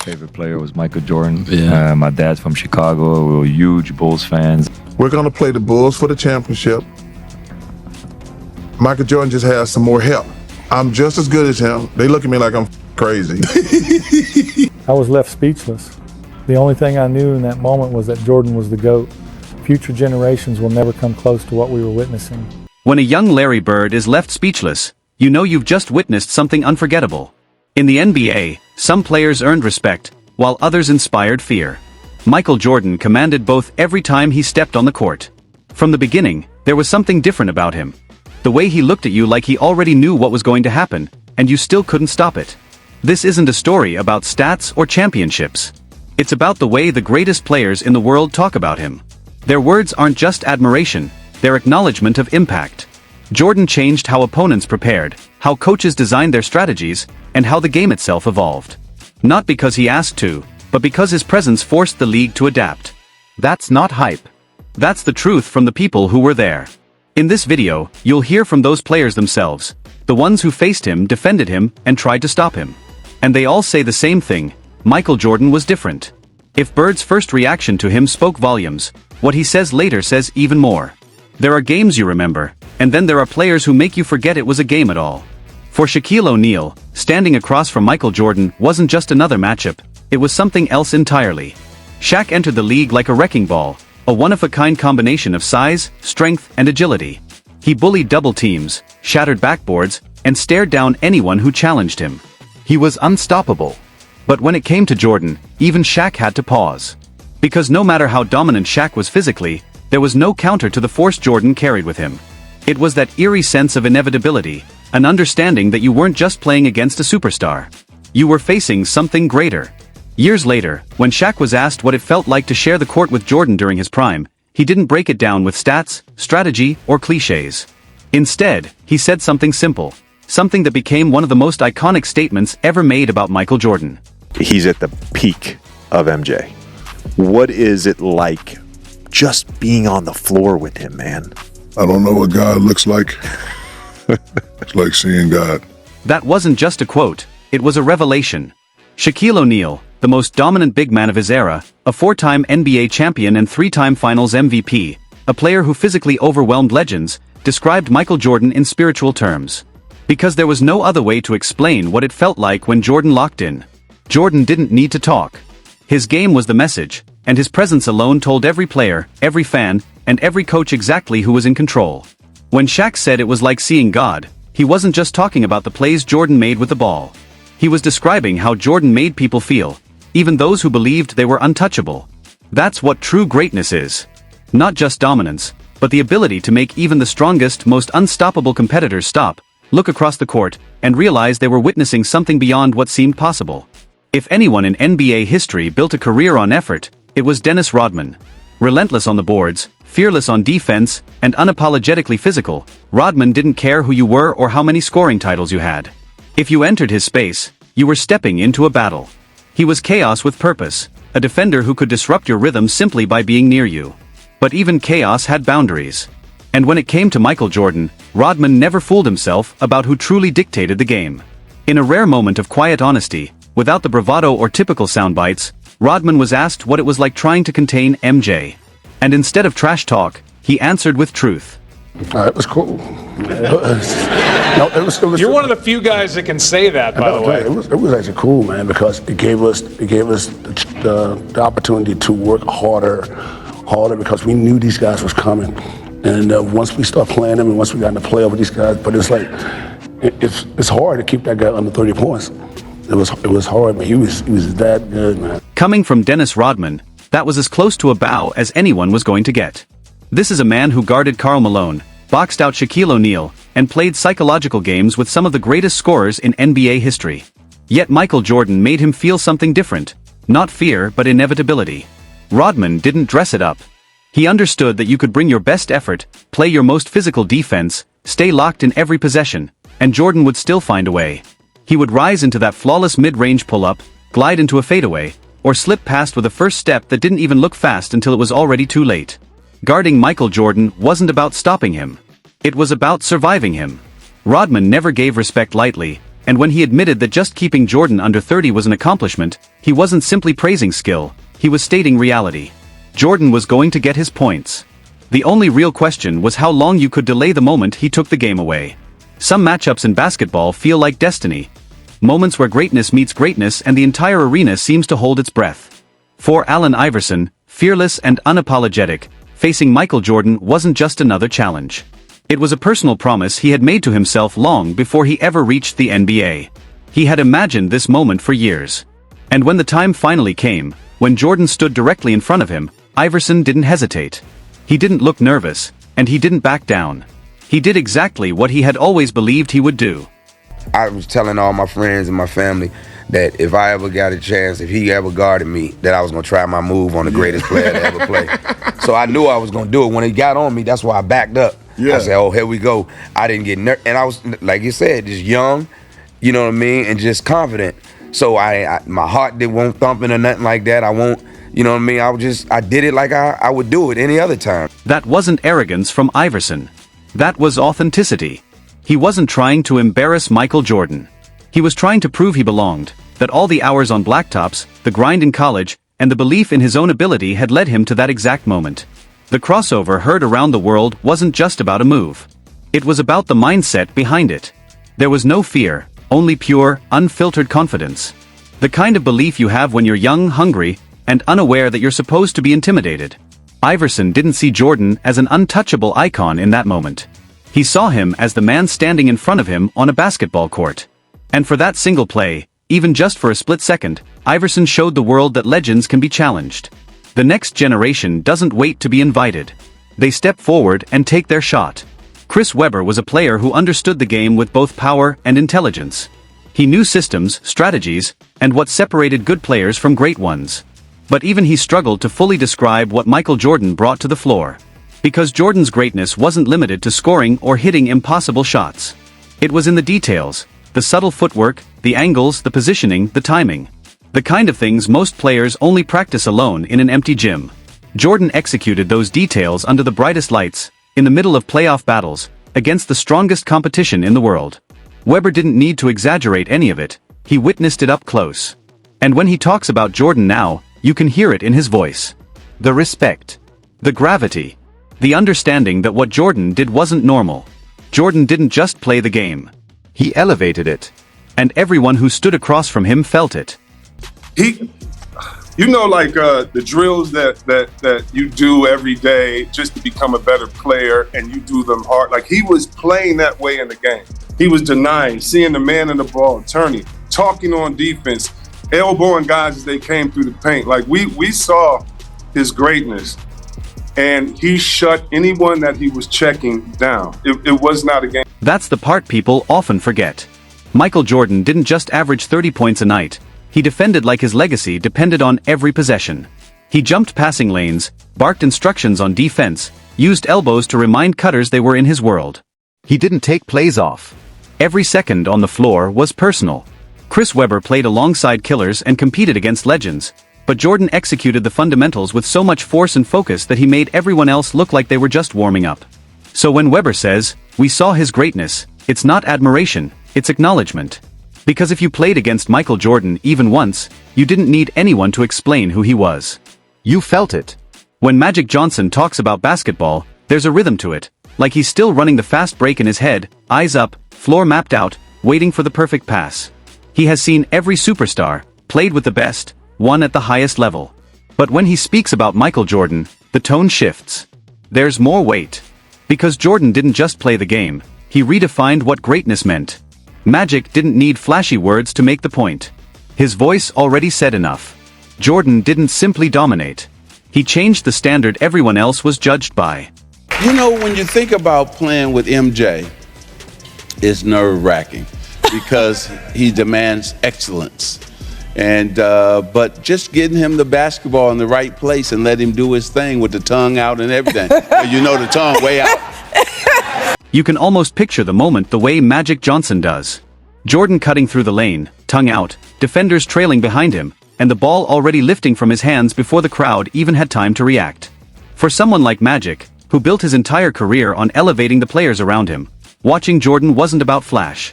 favorite player was Michael Jordan. Yeah. My dad's from Chicago. We were huge Bulls fans. We're going to play the Bulls for the championship. Michael Jordan just has some more help. I'm just as good as him. They look at me like I'm crazy. I was left speechless. The only thing I knew in that moment was that Jordan was the GOAT. Future generations will never come close to what we were witnessing. When a young Larry Bird is left speechless, you know you've just witnessed something unforgettable. In the NBA, some players earned respect, while others inspired fear. Michael Jordan commanded both every time he stepped on the court. From the beginning, there was something different about him. The way he looked at you like he already knew what was going to happen, and you still couldn't stop it. This isn't a story about stats or championships. It's about the way the greatest players in the world talk about him. Their words aren't just admiration, they're acknowledgement of impact. Jordan changed how opponents prepared, how coaches designed their strategies, and how the game itself evolved. Not because he asked to, but because his presence forced the league to adapt. That's not hype. That's the truth from the people who were there. In this video, you'll hear from those players themselves, the ones who faced him, defended him, and tried to stop him. And they all say the same thing: Michael Jordan was different. If Bird's first reaction to him spoke volumes, what he says later says even more. There are games you remember, and then there are players who make you forget it was a game at all. For Shaquille O'Neal, standing across from Michael Jordan wasn't just another matchup, it was something else entirely. Shaq entered the league like a wrecking ball, a one-of-a-kind combination of size, strength, and agility. He bullied double teams, shattered backboards, and stared down anyone who challenged him. He was unstoppable. But when it came to Jordan, even Shaq had to pause. Because no matter how dominant Shaq was physically, there was no counter to the force Jordan carried with him. It was that eerie sense of inevitability, an understanding that you weren't just playing against a superstar. You were facing something greater. Years later, when Shaq was asked what it felt like to share the court with Jordan during his prime, he didn't break it down with stats, strategy, or cliches. Instead, he said something simple, something that became one of the most iconic statements ever made about Michael Jordan. He's at the peak of MJ. What is it like just being on the floor with him, man? I don't know what God looks like. It's like seeing God. That wasn't just a quote, it was a revelation. Shaquille O'Neal, the most dominant big man of his era, a four-time NBA champion and three-time Finals MVP, a player who physically overwhelmed legends, described Michael Jordan in spiritual terms. Because there was no other way to explain what it felt like when Jordan locked in. Jordan didn't need to talk. His game was the message, and his presence alone told every player, every fan, and every coach exactly who was in control. When Shaq said it was like seeing God, he wasn't just talking about the plays Jordan made with the ball. He was describing how Jordan made people feel, even those who believed they were untouchable. That's what true greatness is. Not just dominance, but the ability to make even the strongest, most unstoppable competitors stop, look across the court, and realize they were witnessing something beyond what seemed possible. If anyone in NBA history built a career on effort, it was Dennis Rodman. Relentless on the boards, fearless on defense, and unapologetically physical, Rodman didn't care who you were or how many scoring titles you had. If you entered his space, you were stepping into a battle. He was chaos with purpose, a defender who could disrupt your rhythm simply by being near you. But even chaos had boundaries. And when it came to Michael Jordan, Rodman never fooled himself about who truly dictated the game. In a rare moment of quiet honesty, without the bravado or typical sound bites, Rodman was asked what it was like trying to contain MJ. And instead of trash talk, he answered with truth. It was cool. It was You're one of the few guys that can say that, by the way. It was actually cool, man, because it gave us the opportunity to work harder, because we knew these guys was coming. And once we start playing them, and once we got in the playoff with these guys, but it's like it's hard to keep that guy under 30 points. It was hard, but he was that good, man. Coming from Dennis Rodman, that was as close to a bow as anyone was going to get. This is a man who guarded Karl Malone, boxed out Shaquille O'Neal, and played psychological games with some of the greatest scorers in NBA history. Yet Michael Jordan made him feel something different, not fear but inevitability. Rodman didn't dress it up. He understood that you could bring your best effort, play your most physical defense, stay locked in every possession, and Jordan would still find a way. He would rise into that flawless mid-range pull-up, glide into a fadeaway, or slip past with a first step that didn't even look fast until it was already too late. Guarding Michael Jordan wasn't about stopping him. It was about surviving him. Rodman never gave respect lightly, And when he admitted that just keeping Jordan under 30 was an accomplishment, he wasn't simply praising skill, he was stating reality. Jordan was going to get his points. The only real question was how long you could delay the moment he took the game away. Some matchups in basketball feel like destiny. Moments where greatness meets greatness and the entire arena seems to hold its breath. For Allen Iverson, fearless and unapologetic, facing Michael Jordan wasn't just another challenge. It was a personal promise he had made to himself long before he ever reached the NBA. He had imagined this moment for years. And when the time finally came, when Jordan stood directly in front of him, Iverson didn't hesitate. He didn't look nervous, and he didn't back down. He did exactly what he had always believed he would do. I was telling all my friends and my family that if I ever got a chance, if he ever guarded me, that I was going to try my move on the greatest player to ever play. So I knew I was going to do it. When he got on me, that's why I backed up. I said, oh, here we go. I didn't get nervous. And I was, like you said, just young, you know what I mean, and just confident. So my heart won't thumping or nothing like that. I won't, you know what I mean? I did it like I would do it any other time. That wasn't arrogance from Iverson. That was authenticity. He wasn't trying to embarrass Michael Jordan. He was trying to prove he belonged, that all the hours on blacktops, the grind in college, and the belief in his own ability had led him to that exact moment. The crossover heard around the world wasn't just about a move. It was about the mindset behind it. There was no fear, only pure, unfiltered confidence. The kind of belief you have when you're young, hungry, and unaware that you're supposed to be intimidated. Iverson didn't see Jordan as an untouchable icon in that moment. He saw him as the man standing in front of him on a basketball court. And for that single play, even just for a split second, Iverson showed the world that legends can be challenged. The next generation doesn't wait to be invited. They step forward and take their shot. Chris Webber was a player who understood the game with both power and intelligence. He knew systems, strategies, and what separated good players from great ones. But even he struggled to fully describe what Michael Jordan brought to the floor. Because Jordan's greatness wasn't limited to scoring or hitting impossible shots. It was in the details, the subtle footwork, the angles, the positioning, the timing. The kind of things most players only practice alone in an empty gym. Jordan executed those details under the brightest lights, in the middle of playoff battles, against the strongest competition in the world. Webber didn't need to exaggerate any of it, he witnessed it up close. And when he talks about Jordan now, you can hear it in his voice. The respect. The gravity. The understanding that what Jordan did wasn't normal. Jordan didn't just play the game. He elevated it. And everyone who stood across from him felt it. You know, like the drills that you do every day just to become a better player, and you do them hard. Like, he was playing that way in the game. He was denying, seeing the man in the ball, turning, talking on defense, elbowing guys as they came through the paint. Like, we saw his greatness, and he shut anyone that he was checking down. It was not a game. That's the part people often forget. Michael Jordan didn't just average 30 points a night. He defended like his legacy depended on every possession. He jumped passing lanes, barked instructions on defense, used elbows to remind cutters they were in his world. He didn't take plays off. Every second on the floor was personal. Chris Webber played alongside killers and competed against legends, but Jordan executed the fundamentals with so much force and focus that he made everyone else look like they were just warming up. So when Webber says, "We saw his greatness," it's not admiration, it's acknowledgement. Because if you played against Michael Jordan even once, you didn't need anyone to explain who he was. You felt it. When Magic Johnson talks about basketball, there's a rhythm to it, like he's still running the fast break in his head, eyes up, floor mapped out, waiting for the perfect pass. He has seen every superstar, played with the best, won at the highest level. But when he speaks about Michael Jordan, the tone shifts. There's more weight. Because Jordan didn't just play the game, he redefined what greatness meant. Magic didn't need flashy words to make the point. His voice already said enough. Jordan didn't simply dominate. He changed the standard everyone else was judged by. You know, when you think about playing with MJ, it's nerve-wracking because he demands excellence. And but just getting him the basketball in the right place and let him do his thing with the tongue out and everything. You know, the tongue way out. You can almost picture the moment the way Magic Johnson does. Jordan cutting through the lane, tongue out, defenders trailing behind him, and the ball already lifting from his hands before the crowd even had time to react. For someone like Magic, who built his entire career on elevating the players around him, watching Jordan wasn't about flash.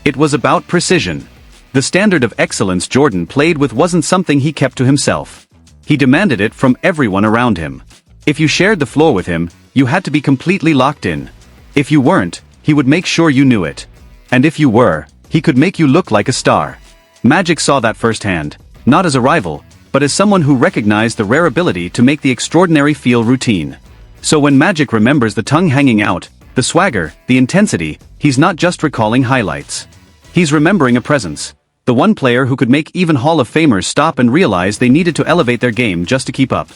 It was about precision. The standard of excellence Jordan played with wasn't something he kept to himself. He demanded it from everyone around him. If you shared the floor with him, you had to be completely locked in. If you weren't, he would make sure you knew it. And if you were, he could make you look like a star. Magic saw that firsthand, not as a rival, but as someone who recognized the rare ability to make the extraordinary feel routine. So when Magic remembers the tongue hanging out, the swagger, the intensity, he's not just recalling highlights. He's remembering a presence. The one player who could make even Hall of Famers stop and realize they needed to elevate their game just to keep up.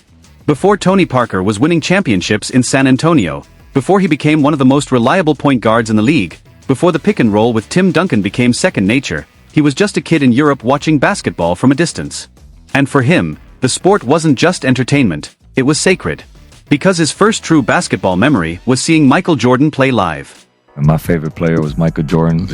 Before Tony Parker was winning championships in San Antonio, before he became one of the most reliable point guards in the league, before the pick and roll with Tim Duncan became second nature, he was just a kid in Europe watching basketball from a distance. And for him, the sport wasn't just entertainment, it was sacred. Because his first true basketball memory was seeing Michael Jordan play live. My favorite player was Michael Jordan.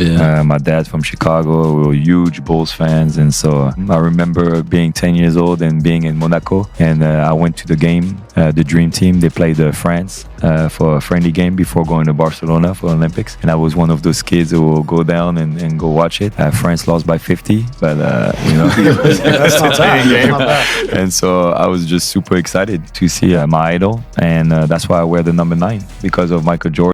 My dad's from Chicago. We were huge Bulls fans. And so I remember being 10 years old and being in Monaco. And I went to the game, the Dream Team. They played France for a friendly game before going to Barcelona for Olympics. And I was one of those kids who will go down and go watch it. France lost by 50, but you know. That's not bad. That's not bad. And so I was just super excited to see my idol. And that's why I wear the number 9, because of Michael Jordan.